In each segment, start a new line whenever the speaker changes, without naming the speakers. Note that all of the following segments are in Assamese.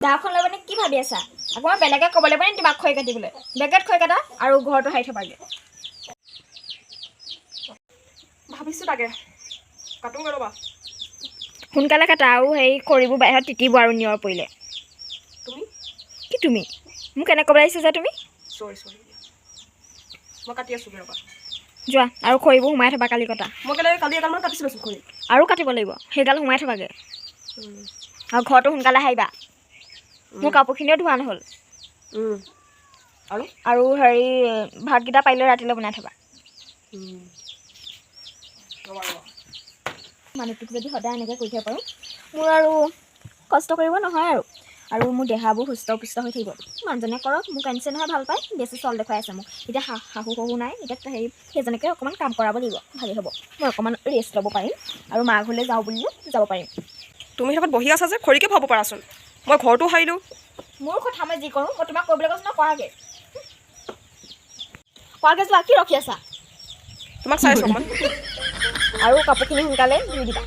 দাখন লৈ মানে কি ভাবি আছা আকৌ মই বেলেগে ক'বলৈ পাৰি তোমাক খৈ কাটিবলৈ বেগত খৈ কাটা আৰু ঘৰটো হাৰি থবাগে
ভাবিছোঁ তাকে কাটোঁগৈ ৰ'বা
সোনকালে কাটা আৰু হেৰি খৰিবোৰ বাহিৰত তিতিব আৰু নিয়ৰ পৰিলে
তুমি
কি তুমি মোক কেনেকৈ ক'বলৈ আহিছা যে তুমি
চৰি মই কাটি আছোঁ ৰ'বা
যোৱা আৰু খৰিবোৰ সোমাই থবা কালি কটা
মই কালি এগালমান কাটিছিলোঁ খৰি
আৰু কাটিব লাগিব সেইগাল সোমাই থবাগে আৰু ঘৰটো সোনকালে হাৰিবা মোৰ কাপোৰখিনিও ধোৱা নহ'ল আৰু হেৰি ভাতকেইটা পাৰিলে ৰাতিলৈ বনাই থবা মানুহটোক যদি সদায় এনেকৈ কৰি থাকিব পাৰোঁ মোৰ আৰু কষ্ট কৰিব নহয় আৰু মোৰ দেহাবোৰ সুস্থ পুষ্ট হৈ থাকিব মানুহজনে কৰক মোক আনিছে নহয় ভাল পায় বেছি চল দেখুৱাই আছে মোক এতিয়া শাহু শহু নাই এতিয়া হেৰি সেইজনকে অকণমান কাম কৰাব লাগিব ভালেই হ'ব মই অকণমান ৰেষ্ট ল'ব পাৰিম আৰু মা ঘৰলৈ যাওঁ বুলিও যাব পাৰিম
তুমি সেইখন বহি আছা যে খৰিকে ভাব পাৰাচোন মই ঘৰটো সাৰিলোঁ
মোৰ কথা মই যি কৰোঁ মই তোমাক কৰিবলৈ কৈছোঁ ন কৰাগে যোৱা কি ৰখি আছা
তোমাক চাইছোঁ অকণমান
আৰু কাপোৰখিনি সোনকালে ধুই দিবা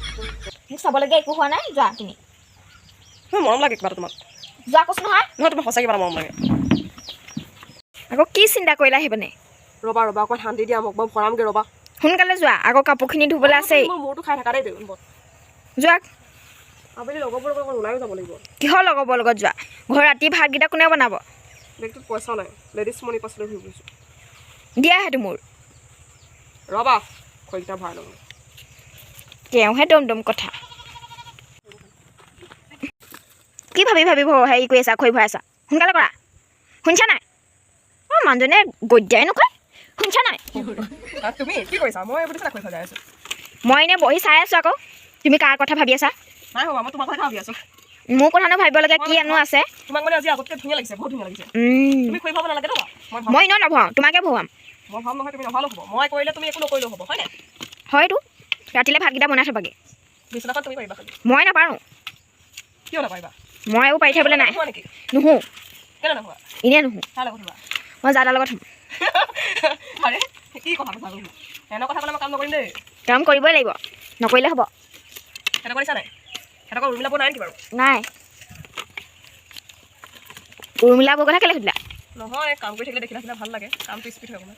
মোক চাবলগীয়া একো হোৱা নাই যোৱা তুমি
মৰম লাগে কিবা এটা তোমাক
যোৱা কৈছোঁ নহয়
তোমাক সঁচাকৈ কিবা এটা মৰম লাগে
আকৌ কি চিন্তা কৰিলা আহিবানে
ৰ'বা অকণ শান্তি দিয়া মোক মই ভৰামগৈ ৰ'বা
সোনকালে যোৱা আকৌ কাপোৰখিনি ধুবলৈ আছেই
মোৰ মূৰটো খাই থকা দেই
যোৱা
আবেলি লগৰবোৰৰ লগত ওলাইও যাব লাগিব
কিহৰ লগৰবোৰৰ লগত যোৱা ঘৰ ৰাতি ভাতকেইটা কোনে বনাব
বেগটোত পইচা নাই লেডিজ মনি পাছলৈ ঘূৰি ফুৰিছোঁ
দিয়া সেইটো মোৰ
ৰ'বা খৰিকেইটা ভৰাই ল'ব
তেওঁহে দম কথা কি ভাবি হেৰি কৰি আছা খৰি ভৰাইছা সোনকালে কৰা শুনিছা নাই অঁ মানুহজনে গদ্যাই নকয় শুনিছা নাই
তুমি কি কৰিছা মই এইবোৰ খৰি ভৰাই আছোঁ
মই এনেই বহি চাই আছোঁ আকৌ তুমি কাৰ কথা ভাবি আছা
নাই হ'ব মই তোমাৰ কথা ভাবি আছোঁ
মোৰ কথানো ভাবিবলগীয়া কি এনো আছে
তোমাক মানে আজি আগতকৈ ধুনীয়া লাগিছে বহুত ধুনীয়া লাগিছে তুমি খৰি ভৰাব নালাগে ৰ'বা
মই এনেও নভৰাওঁ তোমাকে ভৰাম
মই ভাব নহয় তুমি নভৰালেও হ'ব মই কৰিলে তুমি একো নকৰিলেও হ'ব হয়নে
হয়তো ৰাতিলৈ ভাতকেইটা বনাই থবাগে
বিচনাখন তুমি পাৰিবা খালি
মই নাপাৰোঁ
কিয় নাপাৰিবা
মই একো পাৰি থাকিবলৈ নাই
নেকি
নুহোঁ
কেলৈ নোহোৱা
এনেই নুহোঁ
কাৰ লগত হ'বা
মই যাদাৰ লগত হ'ম
আৰে কি কথা কৈছা এনে কথা ক'লে মই কাম নকৰিম দেই
কাম কৰিবই লাগিব নকৰিলে হ'ব
সিহঁতক কৰিছা নাই সিহঁতক উৰ্মিলা বৌ নাই নেকি বাৰু
নাই উৰ্মিলা বৌৰ কথা কেলৈ সুধিলা
নহয় কাম কৰি থাকিলে দেখিলে ভাল লাগে কামটো স্পীড হয় অকণমান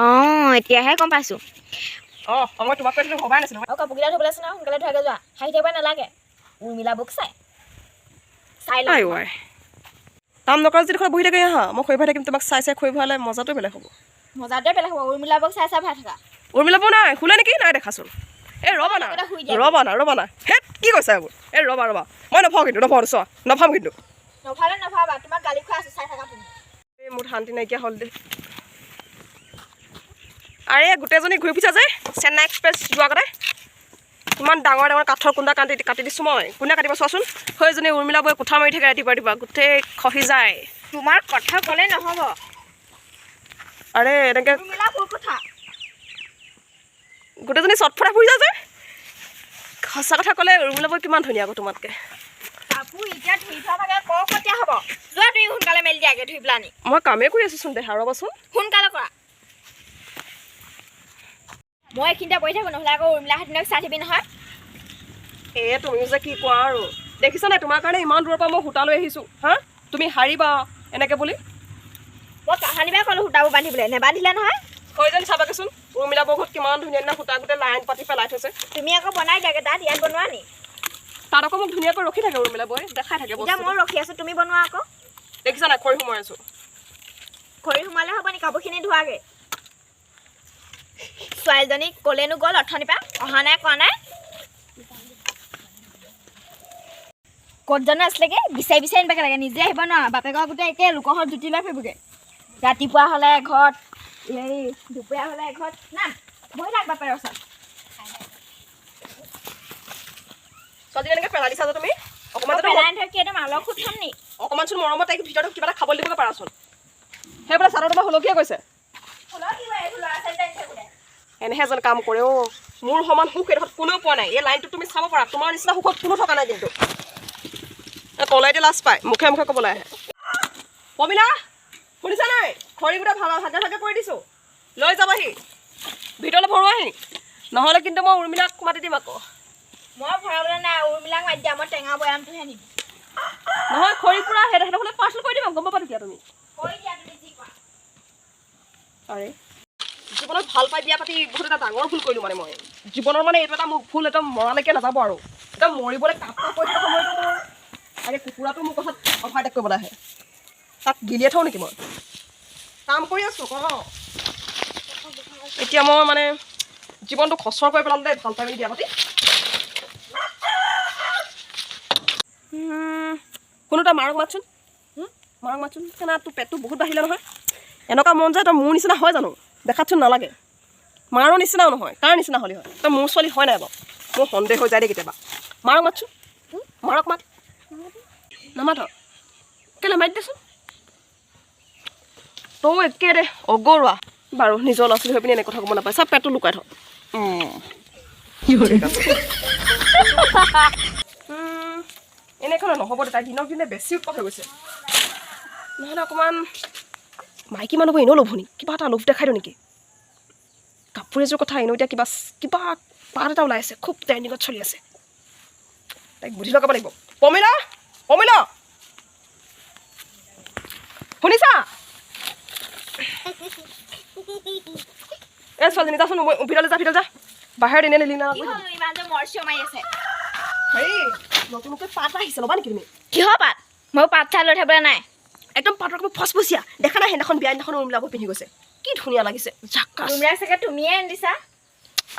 অঁ এতিয়াহে গম পাইছোঁ
মই তোমাক কৈছিলোঁ ভবাই নাছিলোঁ
আৰু কাপোৰকেইটা ধুবলৈ আছে নহয় সোনকালে ধুৱাকৈ যোৱা হাঁহি থাকিব নালাগে উৰ্মিলা বৌক চাই
ৱাই কাম নকৰা যদি ঘৰত বহি থাকে হা মই খৰি ভৰাই থাকিম তোমাক চাই খৰি ভৰালে মজাটো বেলেগ হ'ব
মজাটোৱে বেলেগ হ'ব উৰ্মিলা বৌক চাই ভাই থকা
উৰ্মিলা বৌ নাই শুলে নেকি নাই দেখাচোন এই ৰ'বা না হেত কি কৈছা এইবোৰ এই ৰ'বা মই নভৰাওঁ কিন্তু নভৰাম কিন্তু
নভৰাবা তোমাক গালি খোৱা আছে চাই থাকা তুমি
এই মোৰ শান্তি নাইকিয়া হ'ল দেই আৰে গোটেইজনী ঘূৰি ফুৰিছা যে চেন্নাই এক্সপ্ৰেছ যোৱা আগতে ইমান ডাঙৰ কাঠৰ কুন্দা কাটি দিছোঁ মই কোনে কাটিব চোৱাচোন সেইজনী উৰ্মিলা বৌয়ে কোঠা মাৰি থাকে ৰাতিপুৱা গোটেই খহি যায়
তোমাৰ কথা ক'লে নহ'ব
আৰে এনেকৈ
উৰ্মিলা বৌৰ কথা
গোটেইজনী চটফটা ফুৰিছা যে সঁচা কথা ক'লে উৰ্মিলা বৌ কিমান ধুনীয়া আকৌ তোমাতকৈ
কাপোৰ এতিয়া ধুই থোৱা ভাগে কতিয়া হ'ব যোৱা তুমি সোনকালে মেলি দিয়াগে ধুই পেলানি
মই কামেই কৰি আছোঁচোন দেহা ৰ'বাচোন
সোনকালে কৰা মই এইখিনিতে বহি থাকোঁ নহ'লে আকৌ উৰ্মিলাহঁতক চাই থাকিবি নহয়
তুমিও যে কি কোৱা আৰু দেখিছা নাই তোমাৰ কাৰণে ইমান দূৰৰ পৰা মই সূতা লৈ আহিছোঁ হা তুমি হাৰিবা এনেকৈ বুলি
মই কাহানিবাই ক'লোঁ সূতাবোৰ বান্ধিবলৈ নেবান্ধিলে নহয়
সেইজন চাবাগৈচোন উৰ্মিলা বৌ ঘৰত কিমান ধুনীয়া ধুনীয়া সূতা গোটেই লাইন পাতি পেলাই থৈছে
তুমি আকৌ বনাই দিয়াগে তাত ইয়াত বনোৱা নি
তাত আকৌ মোক ধুনীয়াকৈ ৰখি থাকে উৰ্মিলা বৌয়ে দেখাই থাকে
এতিয়া মই ৰখি আছোঁ তুমি বনোৱা আকৌ
দেখিছা নাই খৰি সোমাই আছোঁ
খৰি সোমালে হ'ব নি কাপোৰখিনি ধোৱাগে ছোৱালীজনীক ক'লেনো গ'ল অথনিৰ পৰা অহা নাই কোৱা নাই ক'ত জানো আছিলেগৈ বিচাৰি আনিবগৈ লাগে নিজে আহিব নোৱাৰা বাপেকৰ গোটেই একে লোকৰ ঘৰত জুতি লৈ ফুৰিবগৈ ৰাতিপুৱা হ'লে ঘৰত এই দুপৰীয়া হ'লে ঘৰত না বহি থাক বাপেৰৰ ওচৰত
ছোৱালী এনেকৈ পেলাই দিছা যে তুমি অকণমান
পেলাই থৈ কি একদম আলৰ খুট খাম নি
অকণমানচোন মৰমত তাইক ভিতৰত কিবা এটা খাবলৈ দিবগৈ পাৰাচোন সেইবোলে চাদৰ তোমাৰ হলকীয়া গৈছে এনেহে এজন কাম কৰে মোৰ সমান সুখ এইডোখৰত কোনেও পোৱা নাই এই লাইনটো তুমি চাব পাৰা তোমাৰ নিচিনা সুখত কোনো থকা নাই কিন্তু কলাইতে লাজ পায় মুখে ক'বলৈ আহে পমিলা শুনিছা নাই খৰি গোটেই ভাগে কৰি দিছোঁ লৈ যাবাহি ভিতৰলৈ ভৰোৱাহি নহ'লে কিন্তু মই উৰ্মিলাক মাতি দিম আকৌ
মই ভৰাবলৈ নাই উৰ্মিলাক মাতি দিয়া মই টেঙা বৈয়ামটোহে নিম
নহয় খৰি পুৰা সেইডোখৰলে পাৰ্চেল কৰি দিম গম পাবা তেতিয়া তুমি আৰে জীৱনত ভাল পাই বিয়া পাতি বহুত এটা ডাঙৰ ভুল কৰিলোঁ মানে মই জীৱনৰ মানে এইটো এটা মোৰ ভুল একদম মৰালৈকে নাযাব আৰু একদম মৰিবলৈ কাপোৰ কৰি থকা সময়তো মোৰ আৰে কুকুৰাটো মোৰ কথাত অভাৰ টেক কৰিবলৈ আহে তাক গিলিয়াই থওঁ নেকি মই কাম কৰি আছোঁ ক এতিয়া মই মানে জীৱনটো খচৰ কৰি পেলালোঁ দেই ভাল পাই মেলি বিয়া পাতি কোনো এটা মাৰক মাতচোন কেনা তোৰ পেটটো বহুত বাঢ়িলে নহয় এনেকুৱা মন যায় তই মোৰ নিচিনা হয় জানো দেখাতচোন নালাগে মাৰৰ নিচিনাও নহয় তাৰ নিচিনা হ'লে হয় তই মোৰ ছোৱালী হয় নাই বাৰু মোৰ সন্দেহ হৈ যায় দেই কেতিয়াবা মাৰক মাতচোন মাৰক মাত নামাত কেলৈ মাতি দেচোন তই একেৰে অগৰুৱা বাৰু নিজৰ ল'ৰা ছোৱালী হৈ পিনি এনে কথা ক'ব নাপায় চব পেটটো লুকাই থ এনেখনে নহ'ব দে তাই দিনক দিনে বেছি উৎপাত হৈ গৈছে নহ'লে অকণমান মাইকী মানুহবোৰ এনেও লোভ নেকি কিবা এটা লোভ দেখাই দিওঁ নেকি কাপোৰ এযোৰ কথা এনেও এতিয়া কিবা পাত এটা ওলাই আছে খুব ট্ৰেণ্ডিঙত চলি আছে তাইক বুদ্ধি লগাব লাগিব পমিলা শুনিছা এই ছোৱালীজনী যাচোন ভিতৰলৈ যা বাহিৰত এনে লিলি না হেৰি নতুনকৈ পাত আহিছে ল'বা নেকি তুমি
কিহৰ পাত মই পাত চাই লৈ থাকিবলৈ নাই
একদম পাতৰ কাপোৰ ফচফচীয়া দেখা নাই সেইদিনাখন বিয়া দিনাখন উৰ্মিলাকো পিন্ধি গৈছে কি ধুনীয়া লাগিছে
তুমিয়ে চাগে তুমিয়ে আনি দিছা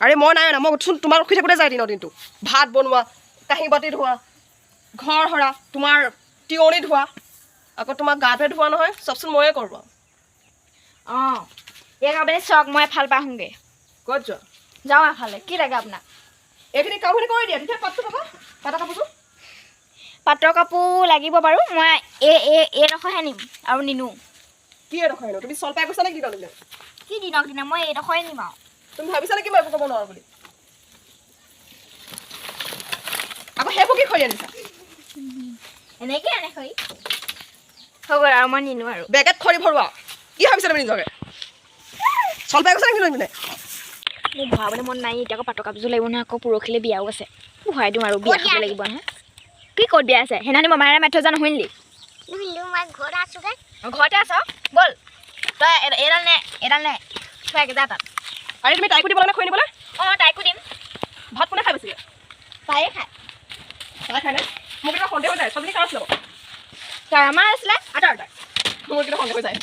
আৰে মই নাই মই চোন তোমাৰ ৰখি থাকোঁতে যায় দিনটো ভাত বনোৱা কাঁহী বাতি ধোৱা ঘৰ সৰা তোমাৰ তিয়নি ধোৱা আকৌ তোমাক গা ধুৱাই ধোৱা নহয় চবচোন ময়ে কৰোঁ
অঁ ইয়াক আপুনি চাওক মই এফাল পৰা আহোঁগৈ
ক'ত যোৱা
যাওঁ এফালে কি লাগে আপোনাক
এইখিনি কামখিনি কৰি দিয়া তেতিয়া পাতটো পাবা পাতৰ কাপোৰযোৰ
পাটৰ কাপোৰ লাগিব বাৰু মই এইডোখৰহে নিম আৰু নিনো
কি এডোখৰ হেনো তুমি চল পাই গৈছা নে কি দিলে
কি দিনক দিনা মই এইডোখৰে নিম আৰু
তুমি ভাবিছা নেকি মই একো ক'ব নোৱাৰো বুলি আকৌ সেইবোৰ কি খৰি আনিছা
এনেকৈ আনে খৰি হৈ গ'ল আৰু মই নিনো আৰু
বেগত খৰি ভৰোৱা কি ভাবিছা তুমি নিজকে চল পাই গৈছা নেকি তুমি
মোৰ ভৰাবলৈ মন নাই এতিয়া আকৌ পাটৰ কাপোৰযোৰ লাগিব নহয় আকৌ পৰহিলৈ বিয়াও আছে ভৰাই দিওঁ আৰু বিয়া খাব লাগিব নহয় কি ক'ত বিয়া আছে সেইদিনাখনি মমাৰে মেথ জানো শুনিলি ঘৰতে আছ ব'ল তই এডাল নে থৈ যা তাত
আৰে তুমি তাইকো দিব লাগে খৰি নিবলৈ
অঁ তাইকো দিম
ভাত কোনে খাই বেছিকৈ
তাইয়ে খায়
তাই খাই নে মোক এটা সন্দেহ হৈ যায় ছোৱালী কাৰ আছিলে
তাৰ আমাৰ আছিলে
আটাৰ মোৰ কিটা সন্দেহ হৈ যায়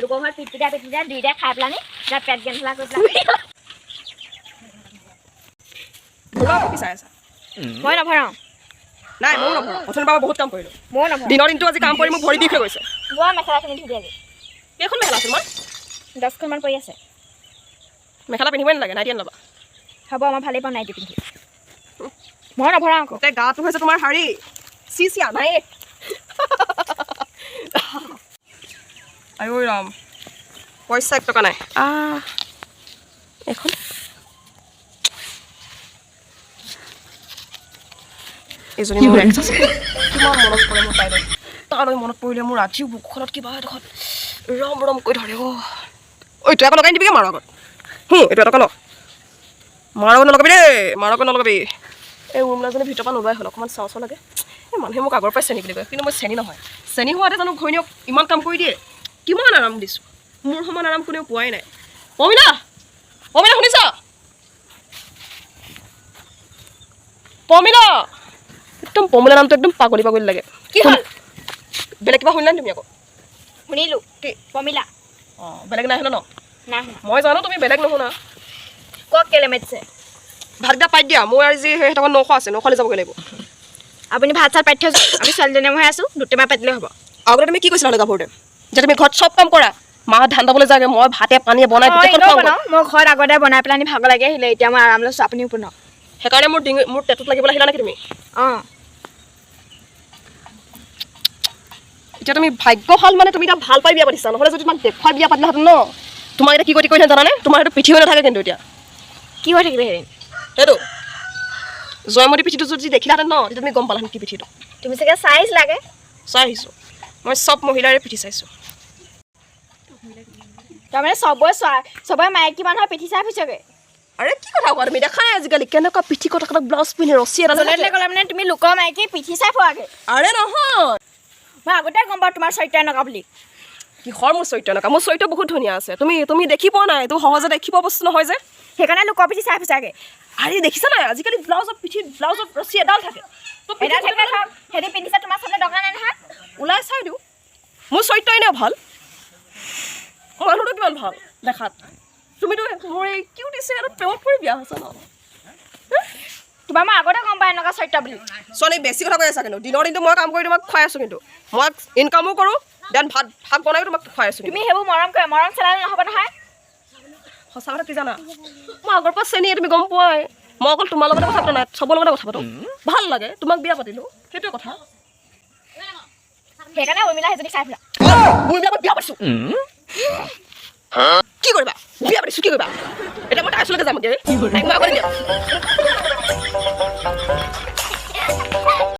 লোকৰ ঘৰত পিটিকা দুইটাই খাই পেলানি তাৰ পেট গেন্ধলা কৰি পেলাই
ভৰোৱা কি চাই আছা
মই নভৰাওঁ
নাই ময়ো নভৰাওঁ অথনি বাৰু বহুত কাম কৰিলোঁ
ময়ো নভৰাওঁ
দিনৰ দিনটো আজি কাম কৰি মোক ভৰি বিষ হৈ গৈছে
যোৱা মেখেলাখিনি ধুই দিয়াগৈ
কেইখন মেখেলা আছে তোমাৰ
10খনমান পৰি আছে
মেখেলা পিন্ধিবই নালাগে নাইটি আনি ল'বা
হ'ব মই ভালেই পাওঁ নাইটি পিন্ধি মই নভৰাওঁ আকৌ
গোটেই গাটো হৈছে তোমাৰ শাৰী চিচিয়া নাই আই ঐ ৰাম পইচা 1 টকা নাই এখন এজনী কিমান মনত পৰে মোৰ তাইলৈ তালৈ মনত পৰিলে মোৰ আজিও বুকুখনত কিবা এডোখৰত ৰম কৰি ধৰে ঐ তই আকৌ লগাই দিবিগৈ মাৰ আগত এইটো এটকা ল মাৰ আগত নলগাবি দেই মাৰ আগত নলগাবি এই উৰ্মিলাজনী ভিতৰৰ পৰা নোলোৱাই হ'ল অকণমান চাওঁ লাগে এই মানুহে মোক আগৰ পৰাই চেনি বুলি কয় কিন্তু মই চেনি নহয় চেনি হোৱাতে জানো ঘৈণীয়েক ইমান কাম কৰি দিয়ে কিমান আৰাম দিছোঁ মোৰ সমান আৰাম কোনেও পোৱাই নাই পমিলা শুনিছা পমিলা একদম পমিলা নামটো একদম পাগলী লাগে কি হ'ল বেলেগ কিবা শুনিলা তুমি আকৌ
শুনিলোঁ
কি
পমিলা
অঁ বেলেগ নাই শুনা ন
নাই
মই জানো তুমি বেলেগ নুশুনা
কওক কেলৈ মাতিছে
ভাতকেইটা পাই দিয়া মোৰ আজি সেই টকা 900 আছে 900 যাবগৈ লাগিব
আপুনি ভাত চাত পাতি থৈছোঁ আমি ছোৱালীজনীয়ে মই আছোঁ দুটামান পাতিলে হ'ব
আগতে তুমি কি কৈছিলা গাভৰুতে যে তুমি ঘৰত চব কাম কৰা মাহঁত ধান দাবলৈ যাগে মই ভাতে পানীয়ে বনাই
বনাওঁ মই ঘৰত আগতে বনাই পেলাই ভাগ লাগে আহিলে এতিয়া মই আৰাম লৈছোঁ আপুনিও বনাওক
সেইকাৰণে মোৰ পেটত লাগিবলৈ আহিলা নেকি তুমি
অঁ
এতিয়া তুমি ভাগ্যশাল মানে তুমি এতিয়া ভাল পাই বিয়া পাতিছা নহ'লে যদি তোমাক দেখুৱাই বিয়া পাতিলাহেঁতেন ন তোমাক এতিয়া কি কৰি কৰিছে জানানে তোমাৰ সেইটো পিঠি হৈ নাথাকে কিন্তু এতিয়া
কি হৈ থাকিলে হেৰি
সেইটো জয়মতী পিঠিটো যদি দেখিলাহেঁতেন ন তেতিয়া তুমি গম পালাহেঁতেন কি পিঠিটো
তুমি চাগে চাইজ লাগে
চাই আহিছোঁ মই চব মহিলাৰে পিঠি চাইছোঁ
তাৰমানে চবৰে মাইকী মানুহৰ পিঠি চাই ফুৰিছগৈ
আৰে কি কথা কোৱা তুমি দেখা নাই আজিকালি কেনেকুৱা পিঠি কটা কটা ব্লাউজ পিন্ধি ৰছী এটা
জলেটলে ক'লে মানে তুমি লোকৰ মাইকী পিঠি চাই পোৱাগে
আৰে নহয়
মই আগতে গম পাওঁ তোমাৰ চৰিত্ৰ এনেকুৱা বুলি
কিহৰ মোৰ চৰিত্ৰ এনেকুৱা মোৰ চৰিত্ৰ বহুত ধুনীয়া আছে তুমি দেখি পোৱা নাই এইটো সহজে দেখি পোৱা বস্তু নহয় যে
সেইকাৰণে লোকৰ পিঠি চাই ফুচাগে
আৰে দেখিছা নাই আজিকালি ব্লাউজত ৰছী এডাল থাকে
এডাল থাকে থাক সিহঁতি পিন্ধিছে তোমাৰ চাবলৈ দৰকাৰ নাই নহয়
ওলাই চাই দিওঁ মোৰ চৰিত্ৰ এনেও ভাল মানুহটো কিমান ভাল দেখাত তুমিতো মোৰ এই কিউ দিছে আৰু প্ৰেমত পৰি বিয়া হৈছে ন
তোমাৰ মই আগতে গম পাওঁ এনেকুৱা চৰিত্ৰ বুলি
ছোৱালী বেছি কথা কৈ আছা কিন্তু দিনৰ দিনটো মই কাম কৰি তোমাক খুৱাই আছোঁ কিন্তু মই ইনকামো কৰোঁ দেন ভাত বনাই তোমাক খুৱাই আছোঁ
তুমি সেইবোৰ মৰম কৰে মৰম চেলালে নহ'ব নহয়
সঁচা কথা কি জানা মই আগৰ পৰা চেনি তুমি গম পোৱাই মই অকল তোমাৰ লগতে কথা পতা নাই চবৰ লগতে কথা পাতোঁ ভাল লাগে তোমাক বিয়া পাতিলোঁ সেইটোৱে কথা
সেইকাৰণে উৰ্মিলা সেইজনী চাই ফুৰা
মই এইবিলাকত বিয়া পাতিছোঁ কি কৰিবা বিয়া পাতিছোঁ কি কৰিবা এতিয়া মই তাৰ ওচৰলৈকে যামগৈ একমাহ কৰি দিয়া